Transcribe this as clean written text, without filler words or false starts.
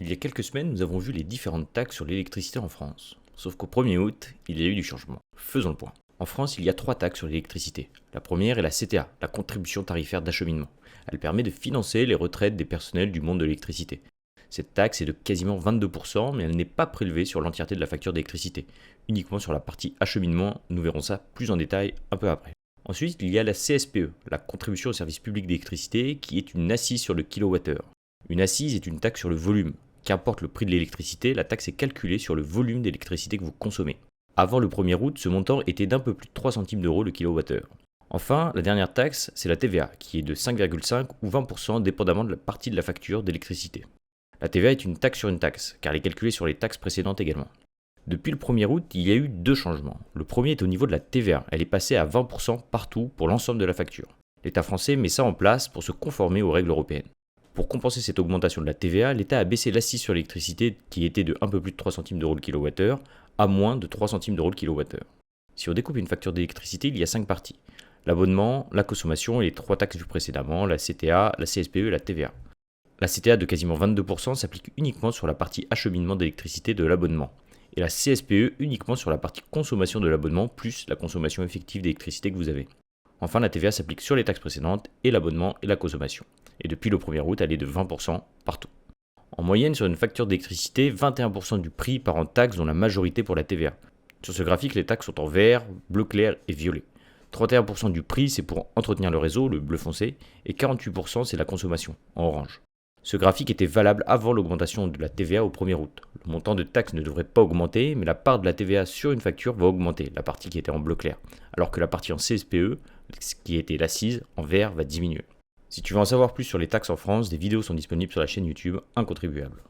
Il y a quelques semaines, nous avons vu les différentes taxes sur l'électricité en France. Sauf qu'au 1er août, il y a eu du changement. Faisons le point. En France, il y a 3 taxes sur l'électricité. La première est la CTA, la contribution tarifaire d'acheminement. Elle permet de financer les retraites des personnels du monde de l'électricité. Cette taxe est de quasiment 22%, mais elle n'est pas prélevée sur l'entièreté de la facture d'électricité, uniquement sur la partie acheminement. Nous verrons ça plus en détail un peu après. Ensuite, il y a la CSPE, la contribution au service public d'électricité, qui est une assise sur le kilowattheure. Une assise est une taxe sur le volume. Qu'importe le prix de l'électricité, la taxe est calculée sur le volume d'électricité que vous consommez. Avant le 1er août, ce montant était d'un peu plus de 3 centimes d'euros le kilowattheure. Enfin, la dernière taxe, c'est la TVA, qui est de 5,5 ou 20% dépendamment de la partie de la facture d'électricité. La TVA est une taxe sur une taxe, car elle est calculée sur les taxes précédentes également. Depuis le 1er août, il y a eu 2 changements. Le premier est au niveau de la TVA, elle est passée à 20% partout pour l'ensemble de la facture. L'État français met ça en place pour se conformer aux règles européennes. Pour compenser cette augmentation de la TVA, l'État a baissé l'assise sur l'électricité qui était de un peu plus de 3 centimes d'euros le kilowattheure à moins de 3 centimes d'euros le kilowattheure. Si on découpe une facture d'électricité, il y a 5 parties. L'abonnement, la consommation et les 3 taxes vues précédemment, la CTA, la CSPE et la TVA. La CTA de quasiment 22% s'applique uniquement sur la partie acheminement d'électricité de l'abonnement. Et la CSPE uniquement sur la partie consommation de l'abonnement plus la consommation effective d'électricité que vous avez. Enfin, la TVA s'applique sur les taxes précédentes et l'abonnement et la consommation. Et depuis le 1er août, elle est de 20% partout. En moyenne, sur une facture d'électricité, 21% du prix part en taxes dont la majorité pour la TVA. Sur ce graphique, les taxes sont en vert, bleu clair et violet. 31% du prix, c'est pour entretenir le réseau, le bleu foncé, et 48% c'est la consommation, en orange. Ce graphique était valable avant l'augmentation de la TVA au 1er août. Le montant de taxes ne devrait pas augmenter, mais la part de la TVA sur une facture va augmenter, la partie qui était en bleu clair, alors que la partie en CSPE, qui était l'assise, en vert, va diminuer. Si tu veux en savoir plus sur les taxes en France, des vidéos sont disponibles sur la chaîne YouTube Incontribuable.